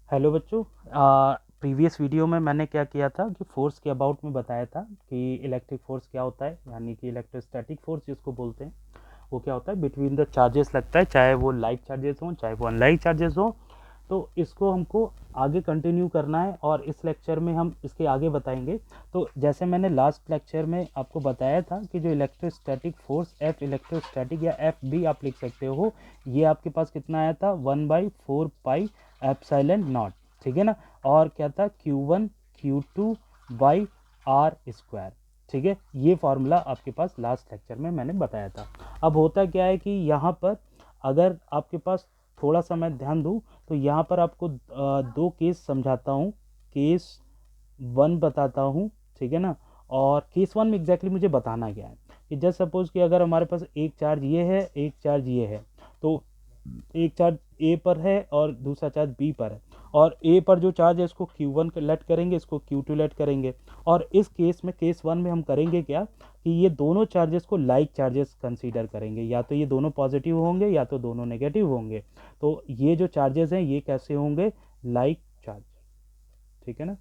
Hello बच्चों। Previous video में मैंने क्या किया था कि फोर्स के अबाउट में बताया था कि इलेक्ट्रिक फोर्स क्या होता है, यानी कि इलेक्ट्रोस्टैटिक फोर्स जिसको बोलते हैं वो क्या होता है, बिटवीन द चार्जेस लगता है, चाहे वो लाइक चार्जेस हों चाहे वो अनलाइक चार्जेस हों। तो इसको हमको आगे कंटिन्यू करना है और इस लेक्चर में हम इसके आगे बताएंगे। तो जैसे मैंने लास्ट लेक्चर में आपको बताया था कि जो इलेक्ट्रोस्टैटिक फोर्स एफ इलेक्ट्रोस्टैटिक या एफ भी आप लिख सकते हो, ये आपके पास कितना आया था 1/4 पाई एप्सिलॉन नॉट, ठीक है ना। और क्या था Q1 Q2 by are square, ठीक है। ये फॉर्मूला आपके पास लास्ट लेक्चर में मैंने बताया था। अब होता क्या है कि यहाँ पर अगर आपके पास थोड़ा सा मैं ध्यान दूँ तो यहाँ पर आपको दो केस समझाता हूँ। केस वन बताता हूँ, ठीक है ना। और केस वन में एग्जैक्टली मुझे बताना क्या है कि जस्ट सपोज कि अगर हमारे पास एक चार्ज ये है एक चार्ज ये है, तो एक चार्ज ए पर है और दूसरा चार्ज बी पर है, और ए पर जो चार्ज है इसको Q1 लेट करेंगे, इसको Q2 लेट करेंगे। और इस केस में केस वन में हम करेंगे क्या कि ये दोनों चार्जेस को लाइक चार्जेस कंसीडर करेंगे, या तो ये दोनों पॉजिटिव होंगे या तो दोनों नेगेटिव होंगे। तो ये जो चार्जेस हैं ये कैसे होंगे, लाइक चार्ज, ठीक है ना।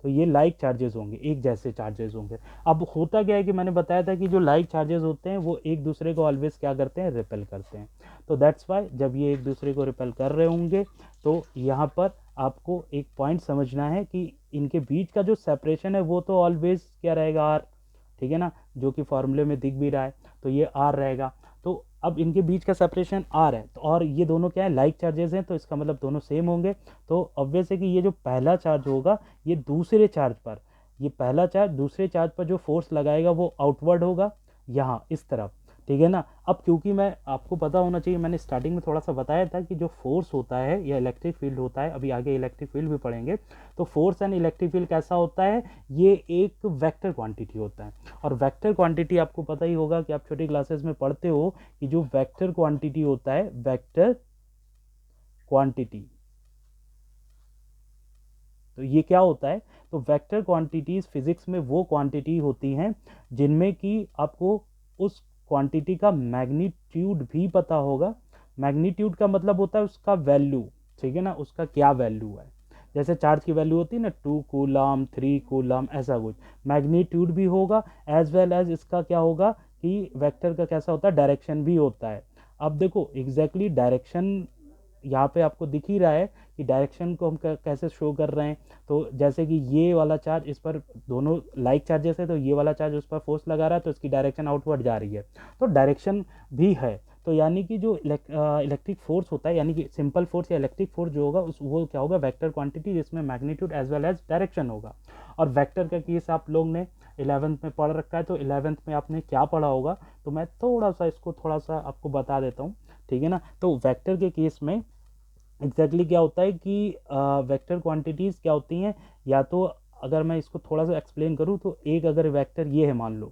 तो ये लाइक चार्जेस होंगे, एक जैसे चार्जेस होंगे। अब होता क्या है कि मैंने बताया था कि जो लाइक चार्जेस होते हैं वो एक दूसरे को ऑलवेज क्या करते हैं, रिपेल करते हैं। तो दैट्स वाई जब ये एक दूसरे को रिपेल कर रहे होंगे तो यहाँ पर आपको एक पॉइंट समझना है कि इनके बीच का जो सेपरेशन है वो तो ऑलवेज क्या रहेगा, आर, ठीक है ना, जो कि फॉर्मूले में दिख भी रहा है। तो ये आर रहेगा। तो अब इनके बीच का सेपरेशन आर है, तो और ये दोनों क्या है, लाइक चार्जेस हैं, तो इसका मतलब दोनों सेम होंगे। तो ऑब्वियस है कि ये जो पहला चार्ज होगा ये दूसरे चार्ज पर, ये पहला चार्ज दूसरे चार्ज पर जो फोर्स लगाएगा वो आउटवर्ड होगा, यहाँ इस तरफ, ठीक है ना। अब क्योंकि मैं आपको पता होना चाहिए, मैंने स्टार्टिंग में थोड़ा सा बताया था कि जो फोर्स होता है या इलेक्ट्रिक फील्ड होता है, अभी आगे इलेक्ट्रिक फील्ड भी पढ़ेंगे, तो फोर्स एंड इलेक्ट्रिक फील्ड कैसा होता है, ये एक वेक्टर क्वांटिटी होता है। और वेक्टर क्वांटिटी आपको पता ही होगा कि आप छोटी क्लासेस में पढ़ते हो कि जो वेक्टर क्वांटिटी होता है, वेक्टर क्वांटिटी, तो ये क्या होता है, तो वेक्टर क्वांटिटीज फिजिक्स में वो क्वांटिटी होती हैं जिनमें कि आपको उस क्वांटिटी का मैग्नीट्यूड भी पता होगा। मैग्नीट्यूड का मतलब होता है उसका वैल्यू, ठीक है ना, उसका क्या वैल्यू है। जैसे चार्ज की वैल्यू होती है ना 2 कूलम 3 कूलम, ऐसा कुछ मैग्नीट्यूड भी होगा, एज वेल एज इसका क्या होगा कि वेक्टर का कैसा होता है, डायरेक्शन भी होता है। अब देखो एग्जैक्टली डायरेक्शन यहाँ पे आपको दिख ही रहा है कि डायरेक्शन को हम कैसे शो कर रहे हैं। तो जैसे कि ये वाला चार्ज इस पर, दोनों लाइक चार्जेस है, तो ये वाला चार्ज उस पर फोर्स लगा रहा है तो इसकी डायरेक्शन आउटवर्ड जा रही है, तो डायरेक्शन भी है। तो यानी कि जो इलेक्ट्रिक फोर्स होता है, यानी कि सिंपल फोर्स या इलेक्ट्रिक फोर्स जो होगा उस वो क्या होगा, वेक्टर क्वांटिटी जिसमें magnitude as well as direction होगा। और वेक्टर का केस आप लोग ने 11th में पढ़ रखा है, तो 11th में आपने क्या पढ़ा होगा, तो मैं थोड़ा सा इसको थोड़ा सा आपको बता देता हूँ, ठीक है ना। तो वेक्टर के केस में एग्जैक्टली क्या होता है कि वेक्टर क्वांटिटीज़ क्या होती हैं, या तो अगर मैं इसको थोड़ा सा एक्सप्लेन करूँ तो एक अगर वेक्टर ये है मान लो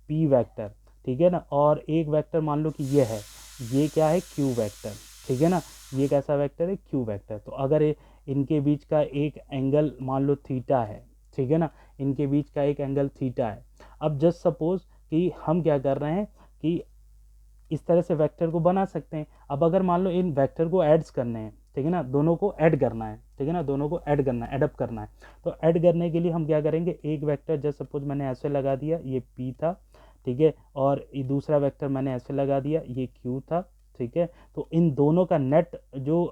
पी वेक्टर, ठीक है ना, और एक वेक्टर मान लो कि ये है, ये क्या है क्यू वेक्टर, ठीक है ना। ये कैसा वेक्टर है, क्यू वेक्टर। तो अगर इनके बीच का एक एंगल मान लो थीटा है, ठीक है ना, इनके बीच का एक एंगल थीटा है। अब जस्ट सपोज कि हम क्या कर रहे हैं कि इस तरह से वेक्टर को बना सकते हैं। अब अगर मान लो इन वेक्टर को ऐड्स करने हैं, ठीक है ना, दोनों को ऐड करना है, ठीक है ना, दोनों को ऐड करना है, एडअप करना है। तो ऐड करने के लिए हम क्या करेंगे, एक वेक्टर जैसे सपोज मैंने ऐसे लगा दिया, ये पी था, ठीक है, और ये दूसरा वेक्टर मैंने ऐसे लगा दिया, ये क्यू था, ठीक है। तो इन दोनों का नेट जो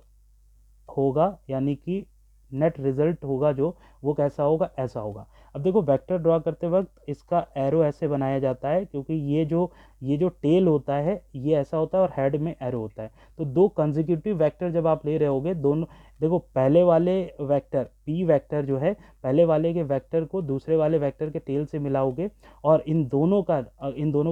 होगा, यानी कि नेट रिजल्ट होगा जो, वो कैसा होगा, ऐसा होगा। अब देखो वेक्टर ड्रॉ करते वक्त इसका एरो ऐसे बनाया जाता है, क्योंकि ये जो टेल होता है ये ऐसा होता है और हेड में एरो होता है। तो दो कंसेक्यूटिव वेक्टर जब आप ले रहे होगे, दोनों देखो पहले वाले वेक्टर पी वेक्टर जो है, पहले वाले के वेक्टर को दूसरे वाले वेक्टर के टेल से मिलाओगे, और इन दोनों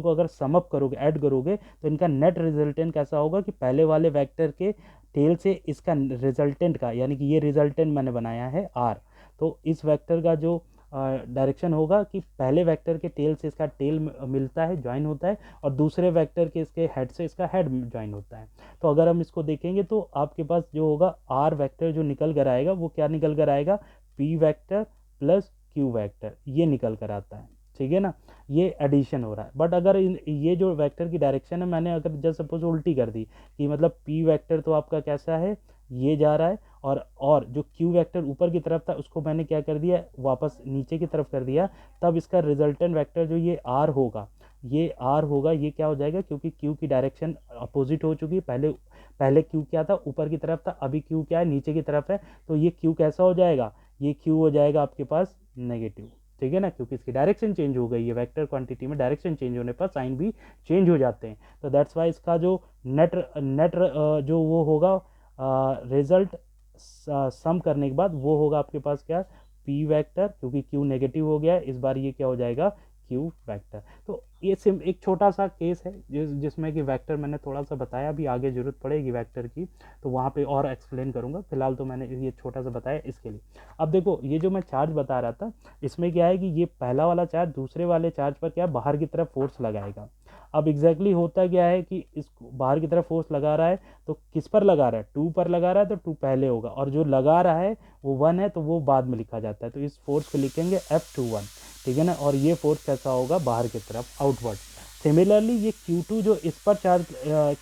को अगर समअप करोगे, ऐड करोगे, तो इनका नेट रिजल्टेंट कैसा होगा कि पहले वाले वेक्टर के टेल से इसका रिजल्टेंट का, यानी कि ये रिजल्टेंट मैंने बनाया है आर, तो इस वेक्टर का जो डायरेक्शन होगा कि पहले वेक्टर के टेल से इसका टेल मिलता है, ज्वाइन होता है, और दूसरे वेक्टर के इसके हेड से इसका हेड ज्वाइन होता है। तो अगर हम इसको देखेंगे तो आपके पास जो होगा आर वेक्टर जो निकल कर आएगा वो क्या निकल कर आएगा, P vector plus Q vector, ये निकल कर आता है, ठीक है ना। ये एडिशन हो रहा है। बट अगर ये जो वेक्टर की डायरेक्शन है मैंने अगर जस्ट सपोज उल्टी कर दी कि मतलब पी वेक्टर तो आपका कैसा है, ये जा रहा है, और जो क्यू वेक्टर ऊपर की तरफ था उसको मैंने क्या कर दिया, वापस नीचे की तरफ कर दिया, तब इसका रिजल्टेंट वेक्टर जो ये आर होगा, ये क्या हो जाएगा, क्योंकि क्यू की डायरेक्शन अपोजिट हो चुकी है, पहले क्यू क्या था, ऊपर की तरफ था, अभी क्यू क्या है, नीचे की तरफ है, तो ये क्यू कैसा हो जाएगा, ये क्यू हो जाएगा आपके पास नेगेटिव, ठीक है ना, क्योंकि इसकी डायरेक्शन चेंज हो गई है, वेक्टर क्वांटिटी में डायरेक्शन चेंज होने पर साइन भी चेंज हो जाते हैं। तो दैट्स वाई इसका जो नेट नेट जो वो होगा रिजल्ट सम करने के बाद वो होगा आपके पास क्या, पी वेक्टर, क्योंकि क्यू नेगेटिव हो गया है इस बार, ये क्या हो जाएगा, क्यू वेक्टर। तो ये एक छोटा सा केस है जिसमें कि वेक्टर मैंने थोड़ा सा बताया, अभी आगे जरूरत पड़ेगी वेक्टर की तो वहाँ पे और एक्सप्लेन करूँगा, फिलहाल तो मैंने ये छोटा सा बताया इसके लिए। अब देखो ये जो मैं चार्ज बता रहा था, इसमें क्या है कि ये पहला वाला चार्ज दूसरे वाले चार्ज पर क्या बाहर की तरफ फोर्स लगाएगा। अब एग्जैक्टली होता क्या है कि इस बाहर की तरफ फोर्स लगा रहा है, तो किस पर लगा रहा है, टू पर लगा रहा है, तो टू पहले होगा, और जो लगा रहा है वो वन है, तो वो बाद में लिखा जाता है, तो इस फोर्स को लिखेंगे F21, ठीक है ना, और ये फोर्स कैसा होगा, बाहर की तरफ, आउटवर्ड। सिमिलरली ये Q2 जो इस पर चार्ज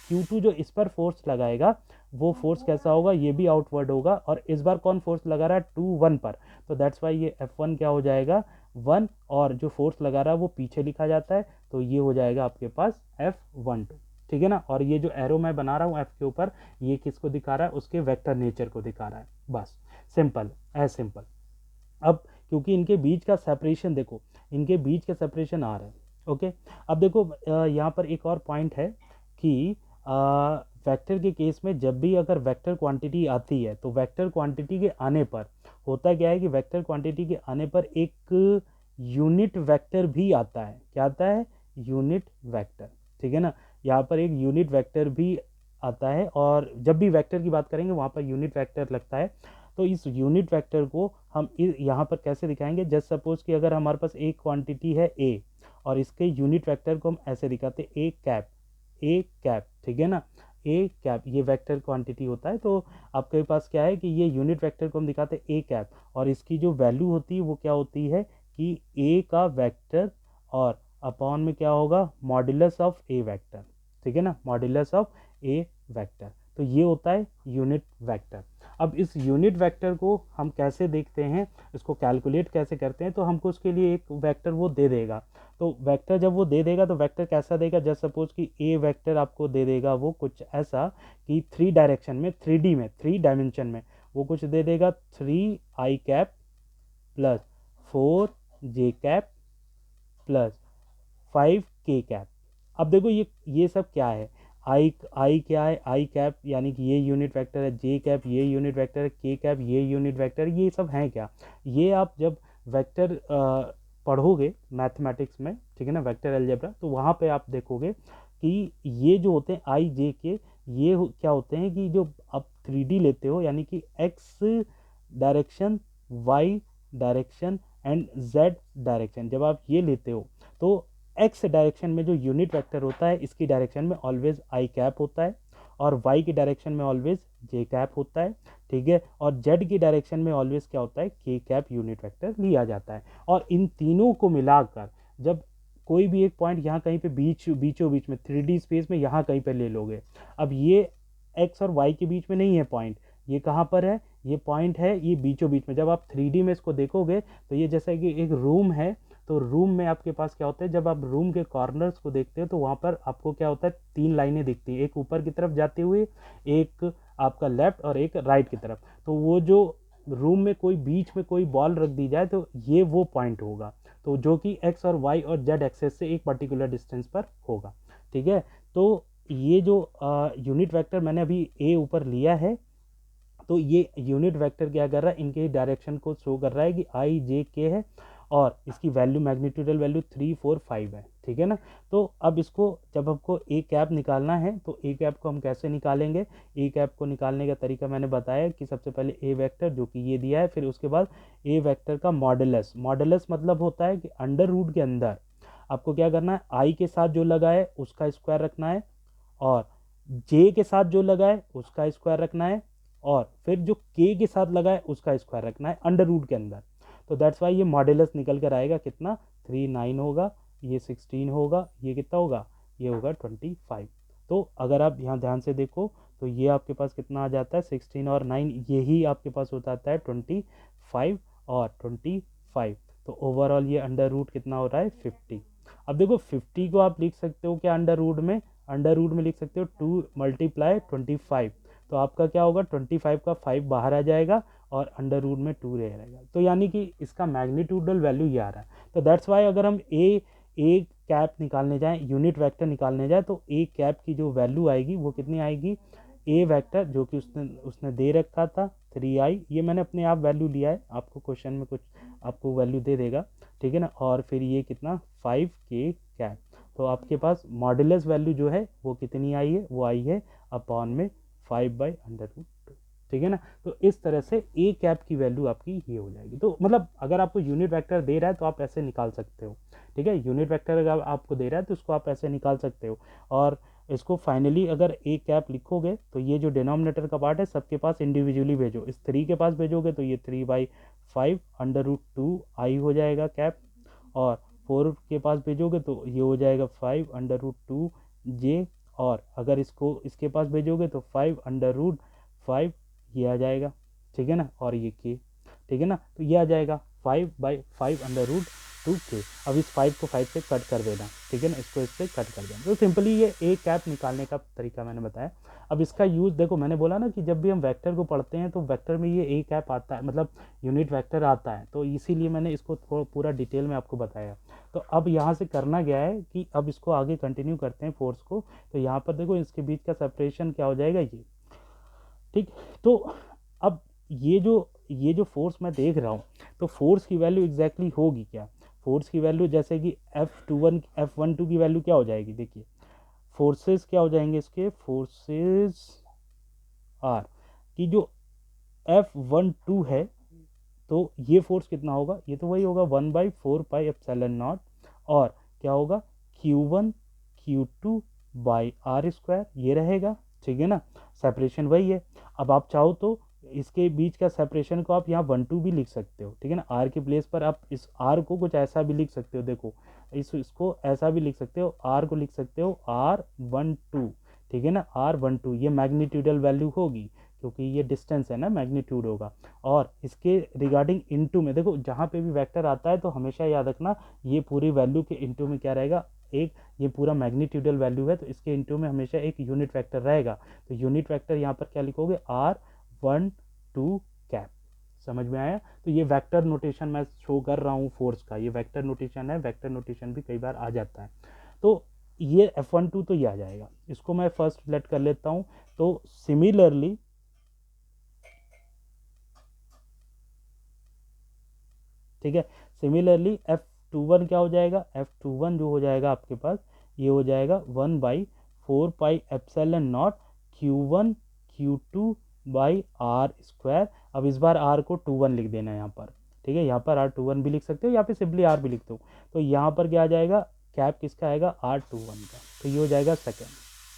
Q2 जो इस पर फोर्स लगाएगा वो फोर्स कैसा होगा, ये भी आउटवर्ड होगा, और इस बार कौन फोर्स लगा रहा है, 2 1 पर, तो दैट्स वाई ये F1 क्या हो जाएगा, 1, और जो फोर्स लगा रहा है वो पीछे लिखा जाता है, तो ये हो जाएगा आपके पास F12, ठीक है ना। और ये जो एरो मैं बना रहा हूँ F के ऊपर, ये किसको दिखा रहा है, उसके वेक्टर नेचर को दिखा रहा है, बस सिंपल, एज सिंपल। अब क्योंकि इनके बीच का सेपरेशन देखो, इनके बीच का सेपरेशन आ रहा है, ओके। अब देखो यहाँ पर एक और पॉइंट है कि वेक्टर के केस में जब भी अगर वेक्टर क्वांटिटी आती है, तो वेक्टर क्वांटिटी के आने पर होता क्या है कि वेक्टर क्वांटिटी के आने पर एक यूनिट वेक्टर भी आता है, क्या आता है, यूनिट वेक्टर, ठीक है ना, यहाँ पर एक यूनिट वेक्टर भी आता है, और जब भी वेक्टर की बात करेंगे वहाँ पर यूनिट वेक्टर लगता है। तो इस यूनिट वेक्टर को हम यहाँ पर कैसे दिखाएंगे, जस्ट सपोज कि अगर हमारे पास एक क्वांटिटी है ए, और इसके यूनिट वेक्टर को हम ऐसे दिखाते हैं ए कैप, ठीक है ना, ए कैप, ये वेक्टर क्वांटिटी होता है, तो आपके पास क्या है कि ये यूनिट वेक्टर को हम दिखाते हैं ए कैप, और इसकी जो वैल्यू होती है वो क्या होती है कि ए का वेक्टर और अपॉन में क्या होगा, मॉड्यूलस ऑफ ए वेक्टर, ठीक है ना, मॉड्यूलस ऑफ ए वेक्टर, तो ये होता है यूनिट वेक्टर। अब इस यूनिट वेक्टर को हम कैसे देखते हैं, इसको कैलकुलेट कैसे करते हैं, तो हमको उसके लिए एक वेक्टर वो दे देगा, तो वेक्टर जब वो दे देगा तो वेक्टर कैसा देगा, जस्ट सपोज कि ए वेक्टर आपको दे देगा वो कुछ ऐसा कि 3 डायरेक्शन में, 3D में, 3 डायमेंशन में वो कुछ दे देगा, 3i cap plus 4j cap plus 5k cap. अब देखो ये सब क्या है, आई क्या है, आई कैप यानी कि ये यूनिट वेक्टर है, जे कैप ये यूनिट वेक्टर है, के कैप ये यूनिट वेक्टर, ये सब हैं क्या, ये आप जब वेक्टर पढ़ोगे मैथमेटिक्स में, ठीक है ना, वेक्टर अलजेब्रा, तो वहाँ पे आप देखोगे कि ये जो होते हैं आई जे के, ये क्या होते हैं कि जो आप 3D लेते हो, यानी कि X direction, Y direction and Z direction, जब आप ये लेते हो तो एक्स डायरेक्शन में जो यूनिट वेक्टर होता है इसकी डायरेक्शन में ऑलवेज आई कैप होता है, और वाई की डायरेक्शन में ऑलवेज जे कैप होता है, ठीक है, और जेड की डायरेक्शन में ऑलवेज क्या होता है, के कैप यूनिट वेक्टर लिया जाता है। और इन तीनों को मिलाकर जब कोई भी एक पॉइंट यहाँ कहीं पे बीचों बीच में 3D स्पेस में यहाँ कहीं पे ले लोगे, अब ये एक्स और वाई के बीच में नहीं है पॉइंट, ये कहाँ पर है, ये पॉइंट है ये बीचों बीच में, जब आप 3D में इसको देखोगे तो ये जैसा कि एक रूम है, तो रूम में आपके पास क्या होता है, जब आप रूम के कॉर्नर्स को देखते हो तो वहाँ पर आपको क्या होता है, 3 लाइनें दिखती हैं, एक ऊपर की तरफ जाती हुई, एक आपका लेफ्ट और एक राइट की तरफ, तो वो जो रूम में कोई बीच में कोई बॉल रख दी जाए तो ये वो पॉइंट होगा, तो जो कि एक्स और वाई और जेड एक्सेस से एक पर्टिकुलर डिस्टेंस पर होगा, ठीक है। तो ये जो यूनिट वेक्टर मैंने अभी ए ऊपर लिया है, तो ये यूनिट वेक्टर क्या कर रहा है, इनके डायरेक्शन को शो कर रहा है कि आई जे के है, और इसकी वैल्यू मैग्नीट्यूडल वैल्यू 3 4 5 है, ठीक है ना। तो अब इसको जब हमको ए कैप निकालना है तो ए कैप को हम कैसे निकालेंगे, ए कैप को निकालने का तरीका मैंने बताया कि सबसे पहले ए वेक्टर जो कि ये दिया है, फिर उसके बाद ए वेक्टर का मॉडुलस, मॉडुलस मतलब होता है कि अंडर रूट के अंदर आपको क्या करना है, आई के साथ जो लगा है उसका स्क्वायर रखना है, और जे के साथ जो लगा है उसका स्क्वायर रखना है, और फिर जो के के साथ लगा है उसका स्क्वायर रखना है अंडर रूट के अंदर। तो दैट्स वाई ये मॉड्यूलस निकल कर आएगा कितना, 3 9 होगा, ये 16 होगा, ये कितना होगा, ये होगा 25। तो अगर आप यहाँ ध्यान से देखो तो ये आपके पास कितना आ जाता है 16 और 9, यही आपके पास हो जाता है 25 और 25। तो ओवरऑल ये अंडर रूट कितना हो रहा है 50। अब देखो 50 को आप लिख सकते हो क्या अंडर रूट में, अंडर रूट में लिख सकते हो 2 मल्टीप्लाई 25। तो आपका क्या होगा 25 का 5 बाहर आ जाएगा और अंडर रूट में 2 रहेगा। तो यानी कि इसका मैग्नीट्यूडल वैल्यू ये आ रहा है। तो दैट्स वाई अगर हम ए कैप निकालने जाएं, यूनिट वेक्टर निकालने जाए, तो ए कैप की जो वैल्यू आएगी वो कितनी आएगी, ए वेक्टर जो कि उसने उसने दे रखा था 3i, ये मैंने अपने आप वैल्यू लिया है, आपको क्वेश्चन में कुछ आपको वैल्यू दे देगा, ठीक है ना। और फिर ये कितना 5k कैप। तो आपके पास मॉड्यूलस वैल्यू जो है वो कितनी आई है, वो आई है अपॉन में 5/√2, ठीक है ना। तो इस तरह से ए कैप की वैल्यू आपकी ये हो जाएगी। तो मतलब अगर आपको यूनिट वेक्टर दे रहा है तो आप ऐसे निकाल सकते हो, ठीक है। यूनिट वेक्टर अगर आपको दे रहा है तो उसको आप ऐसे निकाल सकते हो। और इसको फाइनली अगर ए कैप लिखोगे तो ये जो डिनोमिनेटर का पार्ट है सबके पास इंडिविजुअली भेजो, इस 3 के पास भेजोगे तो ये 3/5 हो जाएगा कैप, और 4 के पास भेजोगे तो ये हो जाएगा 5/2j, और अगर इसको इसके पास भेजोगे तो 5/5 ये आ जाएगा, ठीक है ना। और ये के, ठीक है ना, तो ये आ जाएगा 5/5√2k। अब इस 5 को 5 से कट कर देना, ठीक है ना, इसको इससे कट कर देना। तो सिंपली ये ए कैप निकालने का तरीका मैंने बताया। अब इसका यूज़ देखो, मैंने बोला ना कि जब भी हम वेक्टर को पढ़ते हैं तो वेक्टर में ये ए कैप आता है, मतलब यूनिट वेक्टर आता है, तो इसीलिए मैंने इसको पूरा डिटेल में आपको बताया। तो अब यहाँ से करना क्या है कि अब इसको आगे कंटिन्यू करते हैं फोर्स को। तो यहाँ पर देखो इसके बीच का सेपरेशन क्या हो जाएगा ये, ठीक। तो अब ये जो फोर्स मैं देख रहा हूँ, तो फोर्स की वैल्यू एग्जैक्टली होगी क्या, फोर्स की वैल्यू जैसे कि F12 की वैल्यू क्या हो जाएगी, देखिए फोर्सेस क्या हो जाएंगे इसके, फोर्सेस आर की जो F12 है, तो ये फोर्स कितना होगा, ये तो वही होगा 1/4πε0, और क्या होगा Q1 Q2/r², ये रहेगा, ठीक है ना। सेपरेशन वही है। अब आप चाहो तो इसके बीच का सेपरेशन को आप यहाँ 1-2 भी लिख सकते हो, ठीक है ना। आर के प्लेस पर आप इस आर को कुछ ऐसा भी लिख सकते हो, देखो इसको ऐसा भी लिख सकते हो, आर को लिख सकते हो R12, ठीक है ना, R12 ये मैग्नीट्यूडल वैल्यू होगी क्योंकि ये डिस्टेंस है ना, मैग्नीट्यूड होगा। और इसके रिगार्डिंग इनटू में देखो, जहाँ पे भी वेक्टर आता है तो हमेशा याद रखना ये पूरी वैल्यू के इनटू में क्या रहेगा, एक ये पूरा मैग्नीट्यूडल वैल्यू है तो इसके इनटू में हमेशा एक यूनिट वेक्टर रहेगा। तो यूनिट वेक्टर यहाँ पर क्या लिखोगे, R12 कैप। समझ में आया। तो ये वेक्टर नोटेशन मैं शो कर रहा हूँ फोर्स का, ये वेक्टर नोटेशन है, वेक्टर नोटेशन भी कई बार आ जाता है। तो ये F12 तो ये आ जाएगा, इसको मैं फर्स्ट लेट कर लेता हूँ। तो सिमिलरली ठीक है, सिमिलरली F21 क्या हो जाएगा, F21 जो हो जाएगा आपके पास ये हो जाएगा 1/4πε0 Q1 Q2/r²। अब इस बार r को 21 लिख देना है यहाँ पर, ठीक है, यहाँ पर R21 भी लिख सकते हो या फिर सिंपली r भी लिख दो। तो यहाँ पर क्या आ जाएगा, कैप किसका आएगा R21 का, तो ये हो जाएगा सेकेंड,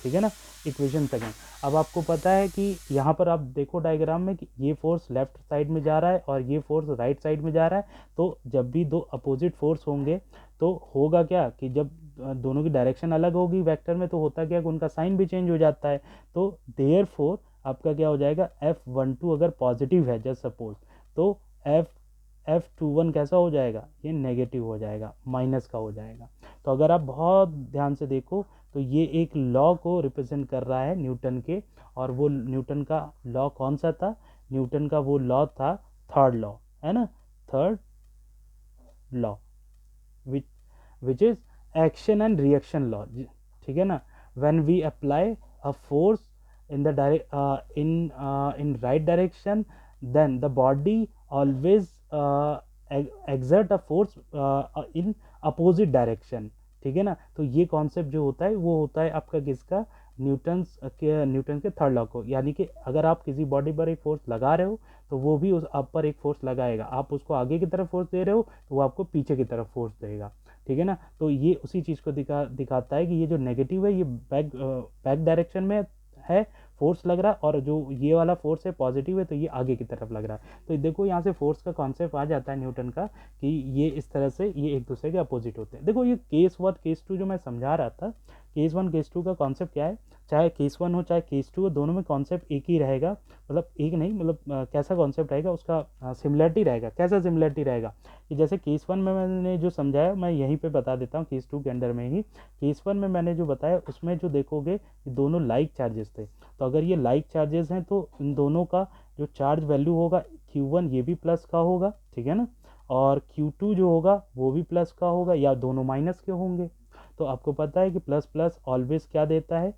ठीक है ना, इक्वेशन सेकेंड। अब आपको पता है कि यहाँ पर आप देखो डायग्राम में कि ये फोर्स लेफ्ट साइड में जा रहा है और ये फोर्स राइट साइड में जा रहा है। तो जब भी दो अपोजिट फोर्स होंगे तो होगा क्या कि जब दोनों की डायरेक्शन अलग होगी वेक्टर में, तो होता क्या कि उनका साइन भी चेंज हो जाता है। तो देयरफॉर आपका क्या हो जाएगा, F12 अगर पॉजिटिव है जस्ट सपोज, तो F21 कैसा हो जाएगा, ये नेगेटिव हो जाएगा, माइनस का हो जाएगा। तो अगर आप बहुत ध्यान से देखो तो ये एक लॉ को रिप्रेजेंट कर रहा है न्यूटन के, और वो न्यूटन का लॉ कौन सा था, न्यूटन का वो लॉ था थर्ड लॉ, है ना, third law which is action and reaction law, ठीक है ना। When we apply a force in the in right direction, then the body always exert a force in opposite direction, ठीक है ना। तो ये कॉन्सेप्ट जो होता है वो होता है आपका किसका, न्यूटन के थर्ड लॉ को। यानी कि अगर आप किसी बॉडी पर एक फोर्स लगा रहे हो तो वो भी उस आप पर एक फोर्स लगाएगा, आप उसको आगे की तरफ फोर्स दे रहे हो तो वो आपको पीछे की तरफ फोर्स देगा, ठीक है ना। तो ये उसी चीज़ को दिखाता है कि ये जो नेगेटिव है ये बैक डायरेक्शन में है फोर्स लग रहा है, और जो ये वाला फोर्स है पॉजिटिव है तो ये आगे की तरफ लग रहा है। तो देखो यहाँ से फोर्स का कॉन्सेप्ट आ जाता है न्यूटन का कि ये इस तरह से ये एक दूसरे के अपोजिट होते हैं। देखो ये केस 1 केस 2 जो मैं समझा रहा था, केस 1 केस 2 का कॉन्सेप्ट क्या है, चाहे केस 1 हो चाहे केस 2 हो, दोनों में कॉन्सेप्ट एक ही रहेगा, मतलब एक नहीं, मतलब कैसा कॉन्सेप्ट रहेगा उसका सिमिलरिटी रहेगा। कैसा सिमिलरिटी रहेगा कि जैसे केस 1 में मैंने जो समझाया मैं यहीं पे बता देता हूँ केस 2 के अंदर में ही। केस 1 में मैंने जो बताया उसमें जो देखोगे कि दोनों लाइक चार्जेस थे, तो अगर ये लाइक चार्जेस हैं तो इन दोनों का जो चार्ज वैल्यू होगा Q1 ये भी प्लस का होगा, ठीक है ना, और Q2 जो होगा वो भी प्लस का होगा, या दोनों माइनस के होंगे। तो आपको पता है कि प्लस प्लस ऑलवेज क्या देता है,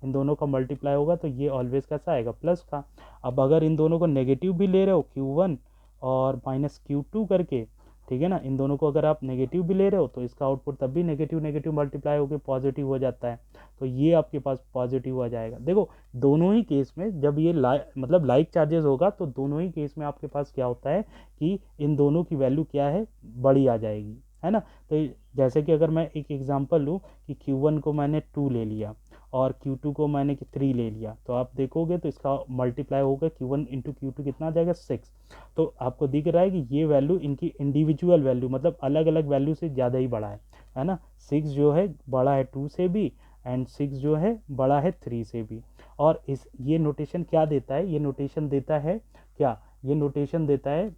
इन दोनों का मल्टीप्लाई होगा तो ये ऑलवेज कैसा आएगा, प्लस का। अब अगर इन दोनों को नेगेटिव भी ले रहे हो Q1 और माइनस Q2 करके, ठीक है ना, इन दोनों को अगर आप नेगेटिव भी ले रहे हो तो इसका आउटपुट तब भी नेगेटिव नेगेटिव मल्टीप्लाई होकर पॉजिटिव हो जाता है, तो ये आपके पास पॉजिटिव आ जाएगा। देखो दोनों ही केस में जब ये मतलब लाइक चार्जेस होगा तो दोनों ही केस में आपके पास क्या होता है कि इन दोनों की वैल्यू क्या है, बड़ी आ जाएगी, है ना। तो जैसे कि अगर मैं एक एग्जांपल लूँ कि Q1 को मैंने 2 ले लिया और Q2 को मैंने 3 ले लिया, तो आप देखोगे तो इसका मल्टीप्लाई होगा Q1 इंटू Q2 कितना आ जाएगा, 6। तो आपको दिख रहा है कि ये वैल्यू इनकी इंडिविजुअल वैल्यू मतलब अलग अलग वैल्यू से ज़्यादा ही बड़ा है ना। 6 जो है बड़ा है 2 से भी, एंड 6 जो है बड़ा है 3 से भी। और इस ये नोटेशन क्या देता है, ये नोटेशन देता है क्या, ये नोटेशन देता है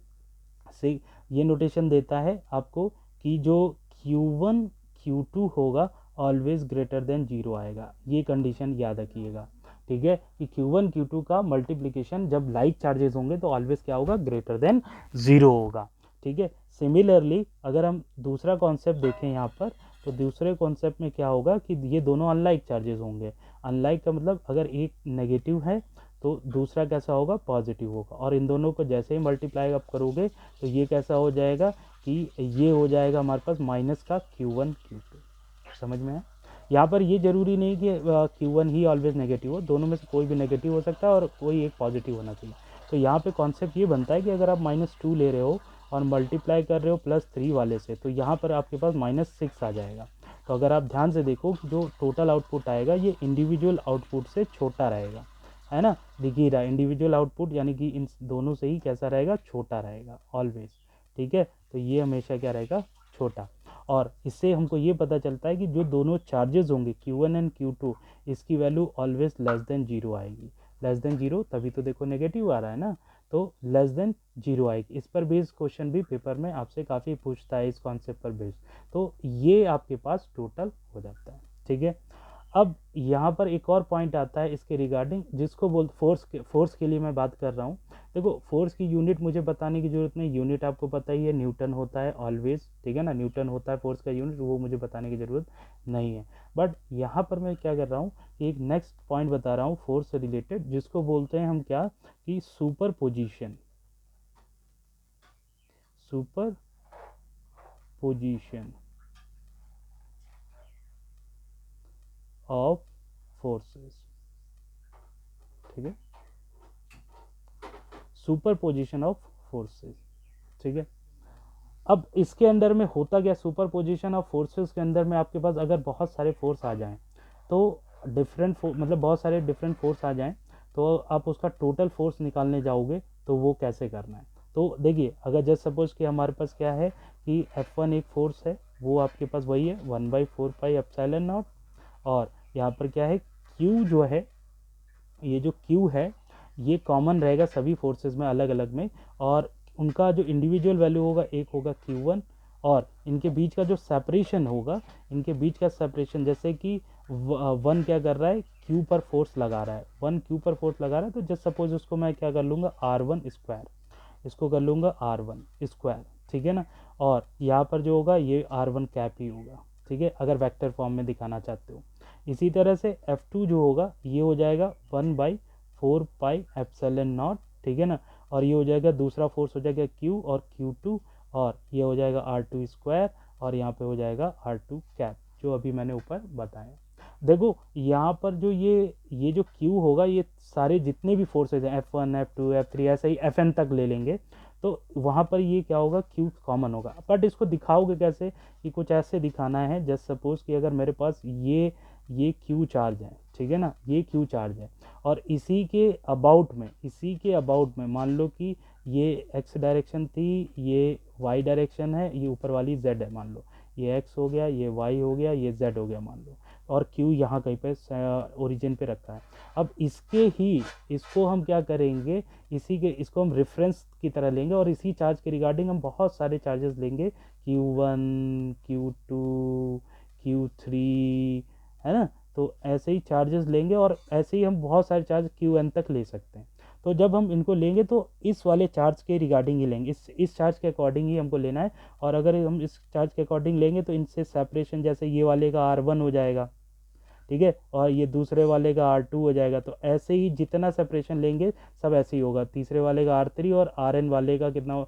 से ये नोटेशन देता है आपको कि जो Q1 Q2 होगा ऑलवेज ग्रेटर देन 0 आएगा। ये कंडीशन याद रखिएगा, ठीक है, कि Q1 Q2 का मल्टीप्लिकेशन जब लाइक चार्जेस होंगे तो ऑलवेज क्या होगा, ग्रेटर देन 0 होगा, ठीक है। सिमिलरली अगर हम दूसरा कॉन्सेप्ट देखें यहाँ पर, तो दूसरे कॉन्सेप्ट में क्या होगा कि ये दोनों अनलाइक चार्जेस होंगे। अनलाइक का मतलब अगर एक नेगेटिव है तो दूसरा कैसा होगा, पॉजिटिव होगा, और इन दोनों को जैसे ही मल्टीप्लाई आप करोगे तो ये कैसा हो जाएगा कि ये हो जाएगा हमारे पास माइनस का Q1 Q2। समझ में है। यहाँ पर ये जरूरी नहीं कि Q1 ही ऑलवेज नेगेटिव हो, दोनों में से कोई भी नेगेटिव हो सकता है और कोई एक पॉजिटिव होना चाहिए। तो यहाँ पे कॉन्सेप्ट ये बनता है कि अगर आप -2 ले रहे हो और मल्टीप्लाई कर रहे हो +3 वाले से, तो यहाँ पर आपके पास -6 आ जाएगा। तो अगर आप ध्यान से देखो कि जो टोटल आउटपुट आएगा ये इंडिविजुअल आउटपुट से छोटा रहेगा, है ना, दिख रहा है इंडिविजुअल आउटपुट, यानी कि इन दोनों से ही कैसा रहेगा, छोटा रहेगा ऑलवेज, ठीक है। तो ये हमेशा क्या रहेगा, छोटा। और इससे हमको ये पता चलता है कि जो दोनों चार्जेस होंगे Q1 एंड Q2 इसकी वैल्यू ऑलवेज लेस देन 0 आएगी। लेस देन 0 तभी तो देखो नेगेटिव आ रहा है ना, तो लेस देन 0 आएगी। इस पर बेस्ड क्वेश्चन भी पेपर में आपसे काफ़ी पूछता है इस कॉन्सेप्ट पर बेस्ड, तो ये आपके पास टोटल हो जाता है, ठीक है। अब यहाँ पर एक और पॉइंट आता है इसके रिगार्डिंग, जिसको बोल फोर्स के लिए मैं बात कर रहा हूँ। देखो फोर्स की यूनिट मुझे बताने की जरूरत नहीं, यूनिट आपको पता ही है, न्यूटन होता है ऑलवेज, ठीक है ना, न्यूटन होता है फोर्स का यूनिट, वो मुझे बताने की ज़रूरत नहीं है। बट यहाँ पर मैं क्या कर रहा हूँ कि एक नेक्स्ट पॉइंट बता रहा हूँ फोर्स से रिलेटेड, जिसको बोलते हैं हम क्या, कि super position. Super position of forces, ठीक है, सुपर पोजिशन ऑफ फोर्सेस, ठीक है। अब इसके अंदर में होता क्या, सुपर पोजिशन ऑफ फोर्सेस के अंदर में आपके पास अगर बहुत सारे फोर्स आ जाएं, तो मतलब बहुत सारे डिफरेंट फोर्स आ जाएं, तो आप उसका टोटल फोर्स निकालने जाओगे तो वो कैसे करना है। तो देखिए अगर जस्ट सपोज कि हमारे पास क्या है कि F1 एक फोर्स है, वो आपके पास वही है 1/4πε0, और यहाँ पर क्या है Q जो है, ये जो Q है ये कॉमन रहेगा सभी फोर्सेस में अलग अलग में, और उनका जो इंडिविजुअल वैल्यू होगा एक होगा Q1, और इनके बीच का जो सेपरेशन होगा, इनके बीच का सेपरेशन जैसे कि वन क्या कर रहा है, Q पर फोर्स लगा रहा है, वन Q पर फोर्स लगा रहा है, तो जस्ट सपोज उसको मैं क्या कर लूँगा R1 स्क्वायर, इसको कर लूँगा R1 स्क्वायर, ठीक है ना, और यहाँ पर जो होगा ये R1 कैप ही होगा, ठीक है, अगर वेक्टर फॉर्म में दिखाना चाहते हो। इसी तरह से F2 जो होगा ये हो जाएगा 1/4πε0, ठीक है ना, और ये हो जाएगा दूसरा फोर्स हो जाएगा Q और Q2, और ये हो जाएगा R2 स्क्वायर, और यहाँ पे हो जाएगा R2 कैप, जो अभी मैंने ऊपर बताया। देखो यहाँ पर जो ये जो Q होगा, ये सारे जितने भी फोर्सेज हैं F1 F2 F3 ऐसे ही Fn तक ले लेंगे, तो वहाँ पर ये क्या होगा, Q कॉमन होगा। बट इसको दिखाओगे कैसे, कि कुछ ऐसे दिखाना है, जस्ट सपोज कि अगर मेरे पास ये Q चार्ज है, ठीक है ना, ये Q चार्ज है, और इसी के अबाउट में मान लो कि ये x डायरेक्शन थी, ये y डायरेक्शन है, ये ऊपर वाली z है, मान लो ये x हो गया, ये y हो गया, ये z हो गया मान लो। और Q यहाँ कहीं पे ओरिजिन पे रखा है। अब इसको हम क्या करेंगे, इसको हम रेफरेंस की तरह लेंगे और इसी चार्ज के रिगार्डिंग हम बहुत सारे चार्जेस लेंगे, Q1, Q2, Q3, है ना। तो ऐसे ही चार्जेस लेंगे और ऐसे ही हम बहुत सारे चार्ज Qn तक ले सकते हैं। तो जब हम इनको लेंगे तो इस वाले चार्ज के रिगार्डिंग ही लेंगे, इस चार्ज के अकॉर्डिंग ही हमको लेना है। और अगर हम इस चार्ज के अकॉर्डिंग लेंगे तो इनसे सेपरेशन, जैसे ये वाले का R1 हो जाएगा, ठीक है, और ये दूसरे वाले का R2 हो जाएगा। तो ऐसे ही जितना सेपरेशन लेंगे सब ऐसे ही होगा, तीसरे वाले का R3 और Rn वाले का कितना,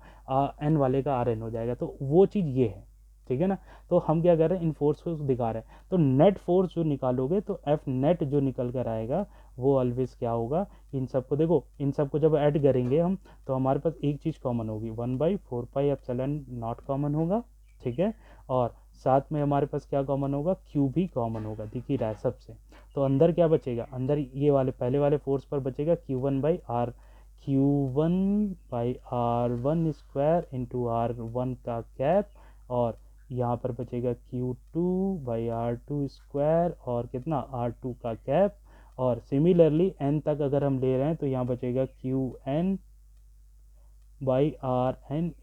N वाले का Rn हो जाएगा। तो वो चीज़ ये है, ठीक है ना। तो हम क्या कर रहे हैं, इन फोर्स को दिखा रहे हैं। तो नेट फोर्स जो निकालोगे तो एफ नेट जो निकल कर आएगा वो ऑलवेज क्या होगा, इन सबको देखो, इन सबको जब ऐड करेंगे हम तो हमारे पास एक चीज़ कॉमन होगी, 1/4πε0 कॉमन होगा, ठीक है। और साथ में हमारे पास क्या कॉमन होगा, Q भी कॉमन होगा, दिख ही रहा है सबसे। तो अंदर क्या बचेगा, अंदर ये वाले पहले वाले फोर्स पर बचेगा Q1/R1 स्क्वायर इंटू R1 का कैप, और यहाँ पर बचेगा Q2/R2 स्क्वायर और कितना R2 का कैप। और सिमिलरली n तक अगर हम ले रहे हैं तो यहाँ बचेगा Qn/Rn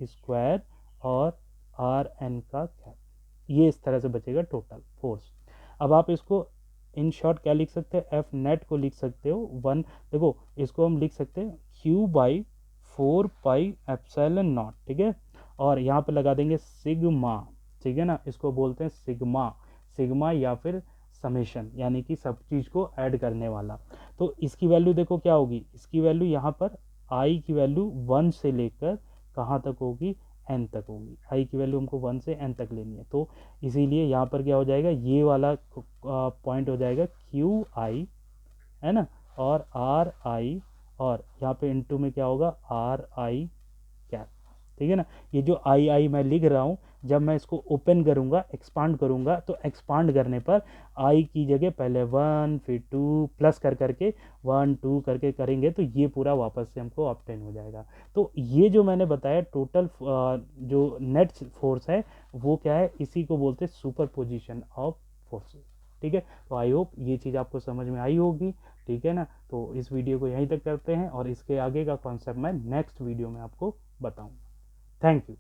स्क्वायर और Rn का कैप। ये इस तरह से बचेगा टोटल फोर्स। अब आप इसको इन शॉर्ट क्या लिख सकते हैं, एफ नेट को लिख सकते हो वन, देखो इसको हम लिख सकते हैं Q/4πε0, ठीक है। और यहाँ पे लगा देंगे सिग्मा, ठीक है ना, इसको बोलते हैं सिग्मा, सिग्मा या फिर समेशन, यानी कि सब चीज़ को ऐड करने वाला। तो इसकी वैल्यू देखो क्या होगी, इसकी वैल्यू यहाँ पर आई की वैल्यू 1 से लेकर कहाँ तक होगी, n तक होगी। आई की वैल्यू हमको 1 से n तक लेनी है। तो इसीलिए यहाँ पर क्या हो जाएगा, ये वाला पॉइंट हो जाएगा QI, है ना, और RI, और यहाँ पे इनटू में क्या होगा RI कैप, ठीक है ना। ये जो आई मैं लिख रहा हूँ, जब मैं इसको ओपन करूँगा, एक्सपांड करूँगा, तो एक्सपांड करने पर आई की जगह पहले 1 फिर 2 प्लस करके 1 2 करके करेंगे तो ये पूरा वापस से हमको ऑब्टेन हो जाएगा। तो ये जो मैंने बताया टोटल जो नेट फोर्स है वो क्या है, इसी को बोलते हैं सुपर पोजिशन ऑफ फोर्सेस, ठीक है। तो आई होप ये चीज़ आपको समझ में आई होगी, ठीक है ना। तो इस वीडियो को यहीं तक करते हैं और इसके आगे का कॉन्सेप्ट मैं नेक्स्ट वीडियो में आपको बताऊँगा। Thank you.